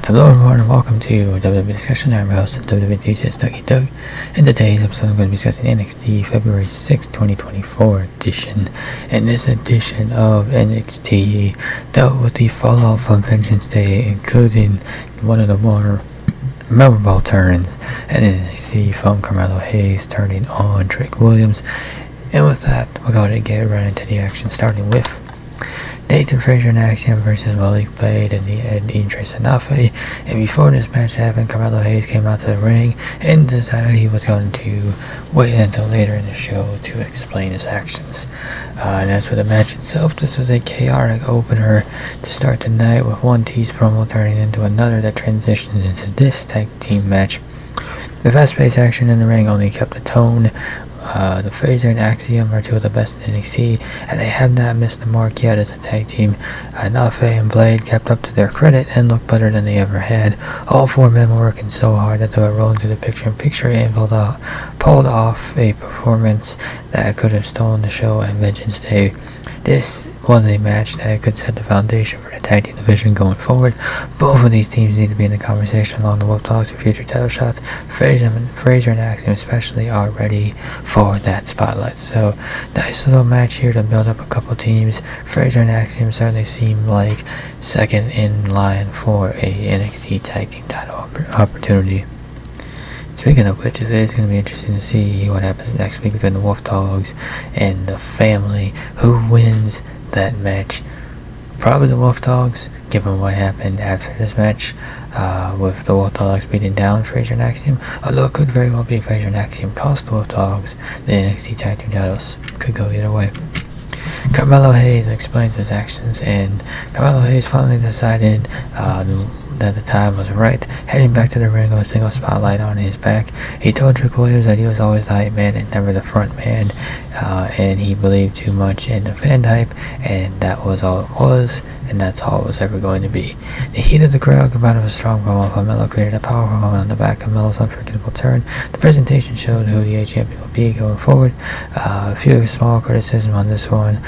Hello everyone and welcome to WWE Discussion. I'm your host of WWE Enthusiast Doug. In today's episode I'm going to be discussing NXT February 6, 2024 edition. In this edition of NXT dealt with the fallout from Vengeance Day, including one of the more memorable turns at NXT from Carmelo Hayes turning on Trick Williams. And with that, we're going to get right into the action, starting with Nathan Frazier and Axiom versus Malik Blade and Idris Anafe. And before this match happened, Carmelo Hayes came out to the ring and decided he was going to wait until later in the show to explain his actions. And as for the match itself, this was a chaotic opener to start the night, with one tease promo turning into another that transitioned into this tag team match. The fast-paced action in the ring only kept the tone. The Fraser and Axiom are two of the best in NXT, and they have not missed the mark yet as a tag team. Nafe and Blade kept up to their credit and looked better than they ever had. All four men were working so hard that they were rolling through the picture-in-picture and pulled off a performance that could have stolen the show at Vengeance Day. This was a match that could set the foundation for the tag team division going forward. Both of these teams need to be in the conversation along the Wolf Dogs for future title shots. Fraser and Axiom especially are ready for that spotlight. So, nice little match here to build up a couple teams. Fraser and Axiom certainly seem like second in line for a NXT tag team title opportunity. Speaking of which, it is going to be interesting to see what happens next week between the Wolf Dogs and the family. Who wins that match? Probably the Wolf Dogs, given what happened after this match, with the Wolf Dogs beating down Fraser and Axiom. Although it could very well be Fraser and Axiom cost the Wolf Dogs the NXT tag team titles. Could go either way. Carmelo Hayes explains his actions, and Carmelo Hayes finally decided that the time was right, heading back to the ring with a single spotlight on his back. He told Trick Williams that he was always the hype man and never the front man, and he believed too much in the fan hype, and that was all it was, and that's all it was ever going to be. The heat of the crowd combined with a strong promo from Melo created a powerful moment on the back of Melo's unforgettable turn. The presentation showed who the A champion will be going forward. A few small criticism on this one.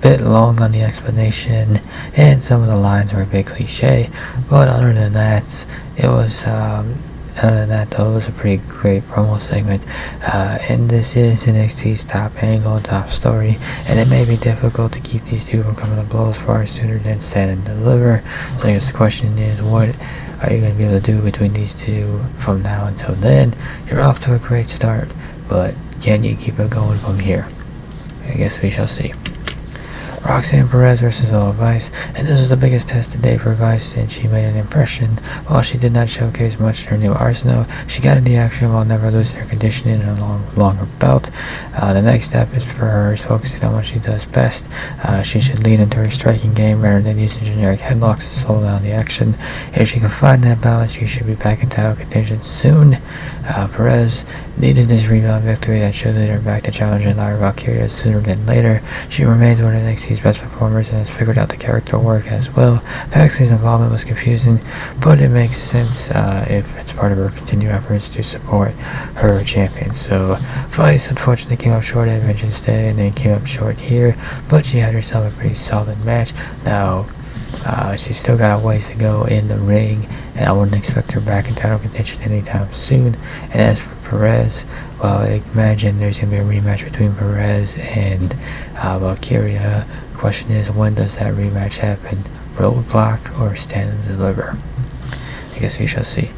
Bit long on the explanation, and some of the lines were a bit cliche, but other than that, it was though, it was a pretty great promo segment. And this is NXT's top angle, top story, and it may be difficult to keep these two from coming to blows far sooner than Stand and Deliver. So I guess the question is, what are you going to be able to do between these two from now until then? You're off to a great start, but can you keep it going from here? I guess we shall see. Roxanne Perez versus Lola Vice, and this was the biggest test today for Vice since she made an impression. While she did not showcase much in her new arsenal, she got in the action while never losing her conditioning in a longer bout. The next step is for her focusing on what she does best. She should lean into her striking game rather than using generic headlocks to slow down the action. If she can find that balance, she should be back in title contention soon. Perez needed this rebound victory that should lead her back to challenging Lyra Valkyria sooner than later. She remains one of NXT's best performers and has figured out the character work as well. Paxley's involvement was confusing, but it makes sense if it's part of her continued efforts to support her champion. So Vice unfortunately came up short at Vengeance Day, and then came up short here, but she had herself a pretty solid match. Now, she's still got a ways to go in the ring, and I wouldn't expect her back in title contention anytime soon. And as for Perez, well, I imagine there's going to be a rematch between Perez and Valkyria. The question is, when does that rematch happen? Roadblock or Stand and Deliver? I guess we shall see.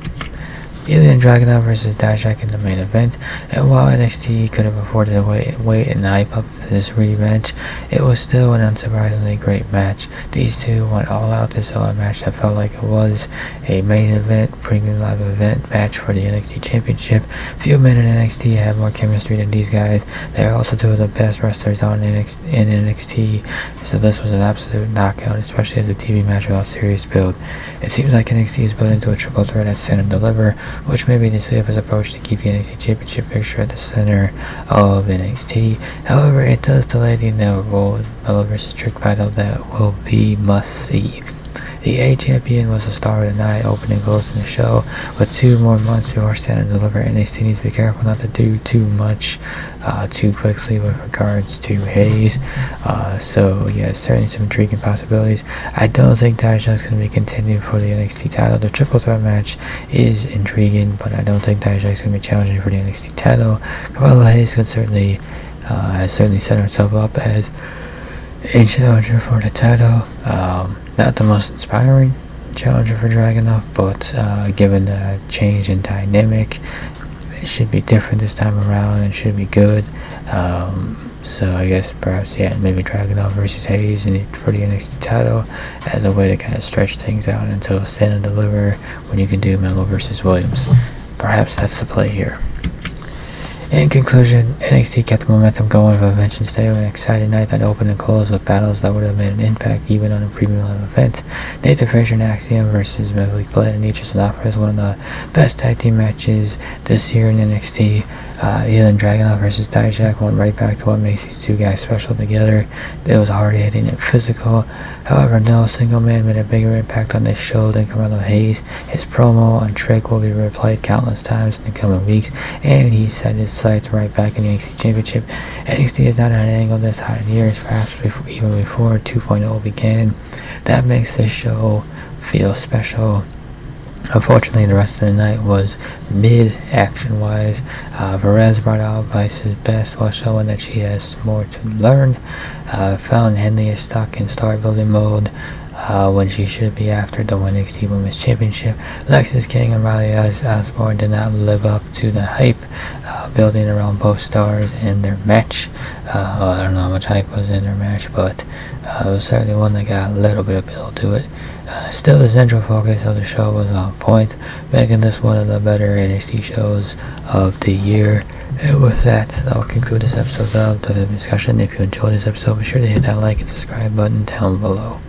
Ilya Dragunov versus Dijak in the main event, and while NXT could have afforded to wait and hype up this rematch, it was still an unsurprisingly great match. These two went all out to sell a match that felt like it was a main event, premium live event match for the NXT Championship. Few men in NXT have more chemistry than these guys. They are also two of the best wrestlers in NXT, so this was an absolute knockout, especially as a TV match without serious build. It seems like NXT is built into a triple threat at Stand and Deliver, which may be the safest approach to keep the NXT Championship picture at the center of NXT. However, it does delay the inevitable Melo vs. Trick battle that will be must-see. The A champion was the star of the night, opening and closing the show. With 2 more months before Stand and Deliver, NXT needs to be careful not to do too much too quickly with regards to Hayes. So yeah, certainly some intriguing possibilities. I don't think Dijak's going to be continuing for the NXT title. The triple threat match is intriguing, but I don't think Dijak's going to be challenging for the NXT title. Carmelo Hayes could certainly has certainly set herself up as a challenger for the title. Not the most inspiring challenger for Dragunov, but given the change in dynamic, it should be different this time around and should be good. So I guess perhaps maybe Dragunov versus Hayes for the NXT title as a way to kind of stretch things out until Stand and Deliver, when you can do Melo versus Williams. Perhaps that's the play here. In conclusion, NXT kept the momentum going with Invention Day, an exciting night that opened and closed with battles that would have made an impact even on a premium level event. Nathan Frazier and Axiom versus Malik Blade and Nietzsche Sanafra is one of the best tag team matches this year in NXT. Elin Dragunov versus Dijak went right back to what makes these two guys special together. It was hard hitting and physical. However, no single man made a bigger impact on this show than Carmelo Hayes. His promo on Trick will be replayed countless times in the coming weeks, and he set his sights right back in the NXT Championship. NXT is not at an angle this high in years, perhaps even before 2.0 began. That makes this show feel special. Unfortunately, the rest of the night was mid action-wise. Perez brought out Vice's best while showing that she has more to learn. Found Henley is stuck in star-building mode when she should be after the NXT Women's Championship. Lexis King and Riley Osborne did not live up to the hype building around both stars in their match. I don't know how much hype was in their match, but it was certainly one that got a little bit of build to it. Still, the central focus of the show was on point, making this one of the better NXT shows of the year. And with that, I'll conclude this episode of the discussion. If you enjoyed this episode, be sure to hit that like and subscribe button down below.